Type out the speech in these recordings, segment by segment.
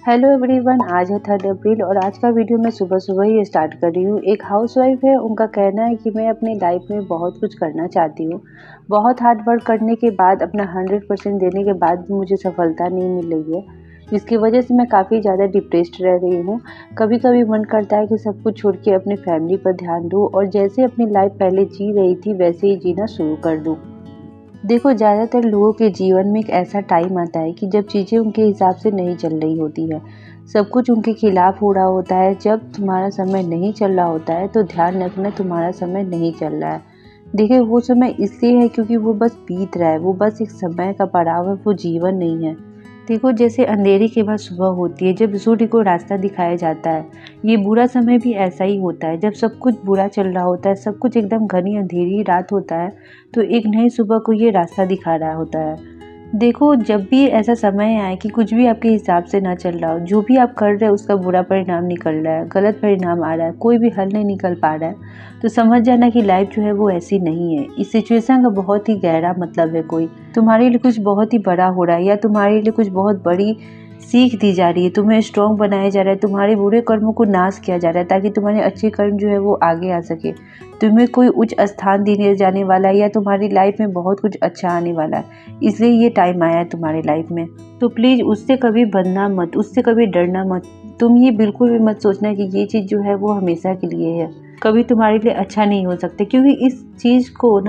Hello everyone, आज है 3 अप्रैल और आज का वीडियो मैं सुबह सुबह ही स्टार्ट कर रही हूँ। एक हाउसवाइफ है, उनका कहना है कि मैं अपनी लाइफ में बहुत कुछ करना चाहती हूँ। बहुत हार्ड वर्क करने के बाद, अपना 100% देने के बाद भी मुझे सफलता नहीं मिल रही है, जिसकी वजह से मैं काफ़ी ज़्यादा डिप्रेस्ड रह रही हूँ। कभी कभी मन करता है कि सब कुछ छोड़ के अपनी फैमिली पर ध्यान दूँ और जैसे अपनी लाइफ पहले जी रही थी वैसे ही जीना शुरू कर दूँ। देखो, ज़्यादातर लोगों के जीवन में एक ऐसा टाइम आता है कि जब चीज़ें उनके हिसाब से नहीं चल रही होती है, सब कुछ उनके खिलाफ हो रहा होता है। जब तुम्हारा समय नहीं चल रहा होता है तो ध्यान रखना, तुम्हारा समय नहीं चल रहा है। देखिए, वो समय इसलिए है क्योंकि वो बस बीत रहा है, वो बस एक समय का पड़ाव है, वो जीवन नहीं है। देखो, जैसे अंधेरे के बाद सुबह होती है, जब सूर्य को रास्ता दिखाया जाता है, ये बुरा समय भी ऐसा ही होता है। जब सब कुछ बुरा चल रहा होता है, सब कुछ एकदम घनी अंधेरी रात होता है, तो एक नई सुबह को ये रास्ता दिखा रहा होता है। देखो, जब भी ऐसा समय आए कि कुछ भी आपके हिसाब से ना चल रहा हो, जो भी आप कर रहे हो उसका बुरा परिणाम निकल रहा है, गलत परिणाम आ रहा है, कोई भी हल नहीं निकल पा रहा है, तो समझ जाना कि लाइफ जो है वो ऐसी नहीं है। इस सिचुएशन का बहुत ही गहरा मतलब है, कोई तुम्हारे लिए कुछ बहुत ही बड़ा हो रहा है या तुम्हारे लिए कुछ बहुत बड़ी सीख दी जा रही है, तुम्हें स्ट्रॉन्ग बनाया जा रहा है, तुम्हारे बुरे कर्मों को नाश किया जा रहा है ताकि तुम्हारे अच्छे कर्म जो है वो आगे आ सके। तुम्हें कोई उच्च स्थान दिए जाने वाला है या तुम्हारी लाइफ में बहुत कुछ अच्छा आने वाला है, इसलिए ये टाइम आया है तुम्हारी लाइफ में। तो प्लीज़ उससे कभी बंधना मत, उससे कभी डरना मत। तुम ये बिल्कुल भी मत सोचना कि ये चीज़ जो है वो हमेशा के लिए है, कभी तुम्हारे लिए अच्छा नहीं हो सकता, क्योंकि इस चीज़ को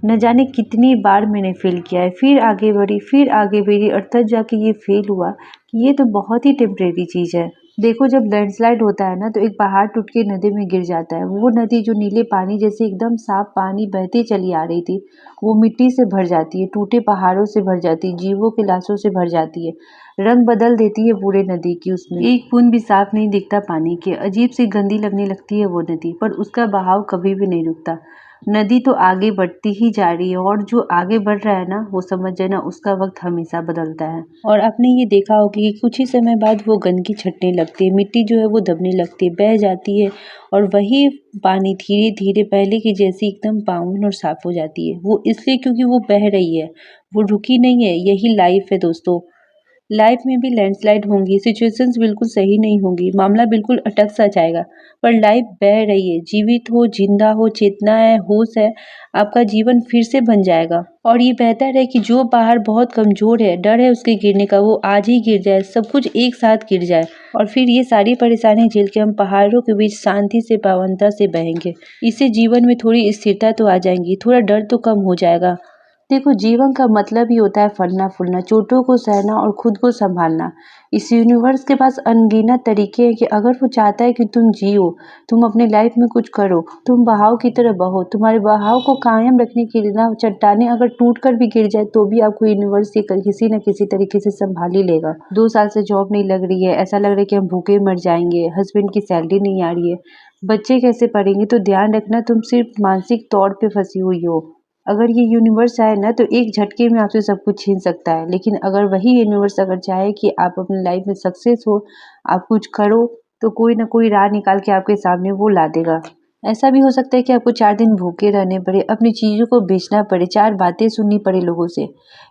न जाने कितनी बार मैंने फेल किया है, फिर आगे बढ़ी, फिर आगे बढ़ी और तब जाके ये फेल हुआ कि ये तो बहुत ही टेम्परेरी चीज़ है। देखो, जब लैंडस्लाइड होता है ना, तो एक पहाड़ टूट के नदी में गिर जाता है। वो नदी जो नीले पानी जैसे एकदम साफ पानी बहती चली आ रही थी, वो मिट्टी से भर जाती है, टूटे पहाड़ों से भर जाती है, जीवों के लाशों से भर जाती है, रंग बदल देती है पूरे नदी की। उसमें एक बूंद भी साफ नहीं दिखता पानी के, अजीब सी गंदी लगने लगती है वो नदी, पर उसका बहाव कभी भी नहीं रुकता। नदी तो आगे बढ़ती ही जा रही है और जो आगे बढ़ रहा है ना, वो समझ जाना उसका वक्त हमेशा बदलता है। और आपने ये देखा होगा कि कुछ ही समय बाद वो गंदगी छटने लगती है, मिट्टी जो है वो दबने लगती है, बह जाती है और वही पानी धीरे धीरे पहले की जैसी एकदम पावन और साफ हो जाती है। वो इसलिए क्योंकि वो बह रही है, वो रुकी नहीं है। यही लाइफ है दोस्तों। लाइफ में भी लैंडस्लाइड होंगी, सिचुएशंस बिल्कुल सही नहीं होंगी, मामला बिल्कुल अटक सा जाएगा, पर लाइफ बह रही है। जीवित हो, जिंदा हो, चेतना है, होश है, आपका जीवन फिर से बन जाएगा। और ये बेहतर है कि जो पहाड़ बहुत कमजोर है, डर है उसके गिरने का, वो आज ही गिर जाए, सब कुछ एक साथ गिर जाए और फिर ये सारी परेशानी झेल के हम पहाड़ों के बीच शांति से, पावनता से बहेंगे। इससे जीवन में थोड़ी स्थिरता तो आ जाएगी, थोड़ा डर तो कम हो जाएगा। देखो, जीवन का मतलब ही होता है फलना फूलना, चोटों को सहना और खुद को संभालना। इस यूनिवर्स के पास अनगिनत तरीके हैं कि अगर वो चाहता है कि तुम जियो, तुम अपनी लाइफ में कुछ करो, तुम बहाव की तरह बहो। तुम्हारे बहाव को कायम रखने के लिए ना, चट्टाने अगर टूट कर भी गिर जाए तो भी आपको यूनिवर्स ये किसी न किसी तरीके से संभाल ही लेगा। 2 साल से जॉब नहीं लग रही है, ऐसा लग रहा है कि हम भूखे मर जाएंगे, हस्बैंड की सैलरी नहीं आ रही है, बच्चे कैसे पढ़ेंगे, तो ध्यान रखना तुम सिर्फ मानसिक तौर पे फंसी हुई हो। अगर ये यूनिवर्स आए ना, तो एक झटके में आपसे सब कुछ छीन सकता है, लेकिन अगर वही यूनिवर्स अगर चाहे कि आप अपनी लाइफ में सक्सेस हो, आप कुछ करो, तो कोई ना कोई राह निकाल के आपके सामने वो ला देगा। ऐसा भी हो सकता है कि आपको 4 दिन भूखे रहने पड़े, अपनी चीज़ों को बेचना पड़े, 4 बातें सुननी पड़े लोगों से,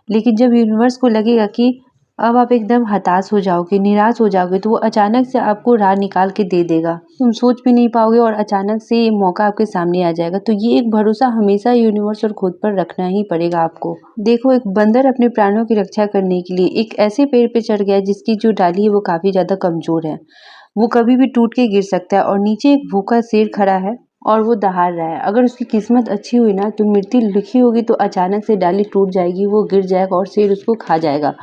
लेकिन जब यूनिवर्स को लगेगा कि अब आप एकदम हताश हो जाओगे, निराश हो जाओगे, तो वो अचानक से आपको राह निकाल के दे देगा। तुम सोच भी नहीं पाओगे और अचानक से ये मौका आपके सामने आ जाएगा। तो ये एक भरोसा हमेशा यूनिवर्स और खुद पर रखना ही पड़ेगा आपको। देखो, एक बंदर अपने प्राणों की रक्षा करने के लिए एक ऐसे पेड़ पे चढ़ गया जिसकी जो डाली है वो काफी ज्यादा कमजोर है, वो कभी भी टूट के गिर सकता है, और नीचे एक भूखा शेर खड़ा है और वो दहाड़ रहा है। अगर उसकी किस्मत अच्छी हुई ना, तो मृत्यु लिखी होगी, तो अचानक से डाली टूट जाएगी, वो गिर जाएगा और शेर उसको खा जाएगा।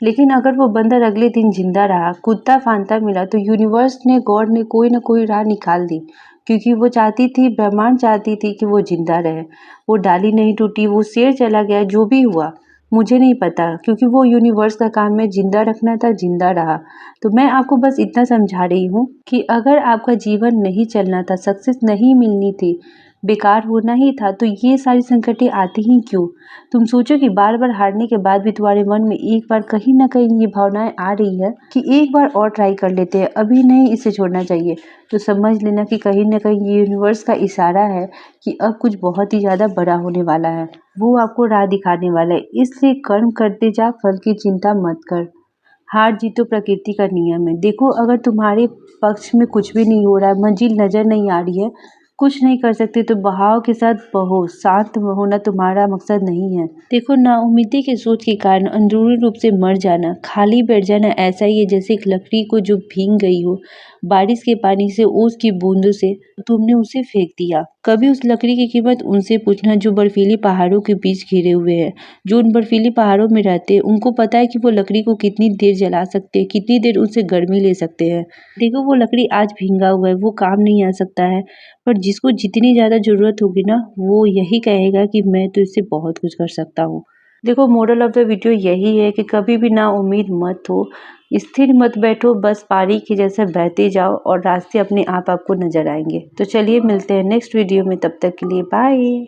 लेकिन अगर वो बंदर अगले दिन जिंदा रहा, कूदता फांदता मिला, तो यूनिवर्स ने, गॉड ने कोई ना कोई राह निकाल दी, क्योंकि वो चाहती थी, ब्रह्मांड चाहती थी कि वो जिंदा रहे। वो डाली नहीं टूटी, वो शेर चला गया, जो भी हुआ मुझे नहीं पता, क्योंकि वो यूनिवर्स का काम है, जिंदा रखना था, जिंदा रहा। तो मैं आपको बस इतना समझा रही हूँ कि अगर आपका जीवन नहीं चलना था, सक्सेस नहीं मिलनी थी, बेकार होना ही था, तो ये सारी संकटें आती ही क्यों? तुम सोचो कि बार बार हारने के बाद भी तुम्हारे मन में एक बार कहीं ना कहीं ये भावनाएं आ रही है कि एक बार और ट्राई कर लेते हैं, अभी नहीं इसे छोड़ना चाहिए, तो समझ लेना कि कहीं ना कहीं ये यूनिवर्स का इशारा है कि अब कुछ बहुत ही ज्यादा बड़ा होने वाला है, वो आपको राह दिखाने वाला है। इसलिए कर्म करते जा, फल की चिंता मत कर। हार जीत तो प्रकृति का नियम है। देखो, अगर तुम्हारे पक्ष में कुछ भी नहीं हो रहा है, मंजिल नज़र नहीं आ रही है, कुछ नहीं कर सकते तो बहाव के साथ बहो, शांत होना तुम्हारा मकसद नहीं है। देखो, नाउम्मीदी के सोच के कारण अंदरूनी रूप से मर जाना, खाली बैठ जाना ऐसा ही है जैसे एक लकड़ी को जो भीग गई हो, बारिश के पानी से, ओस की बूंदों से, तुमने उसे फेंक दिया। कभी उस लकड़ी की कीमत उनसे पूछना जो बर्फीली पहाड़ों के बीच घिरे हुए हैं, जो उन बर्फीली पहाड़ों में रहते हैं। उनको पता है कि वो लकड़ी को कितनी देर जला सकते हैं, कितनी देर उनसे गर्मी ले सकते हैं। देखो, वो लकड़ी आज भींगा हुआ है, वो काम नहीं आ सकता है, पर जिसको जितनी ज़्यादा ज़रूरत होगी ना, वो यही कहेगा कि मैं तो इससे बहुत कुछ कर सकता हूँ। देखो, मोरल ऑफ द वीडियो यही है कि कभी भी ना उम्मीद मत हो, स्थिर मत बैठो, बस पानी के जैसे बहते जाओ और रास्ते अपने आप आपको नजर आएंगे। तो चलिए मिलते हैं नेक्स्ट वीडियो में, तब तक के लिए बाय।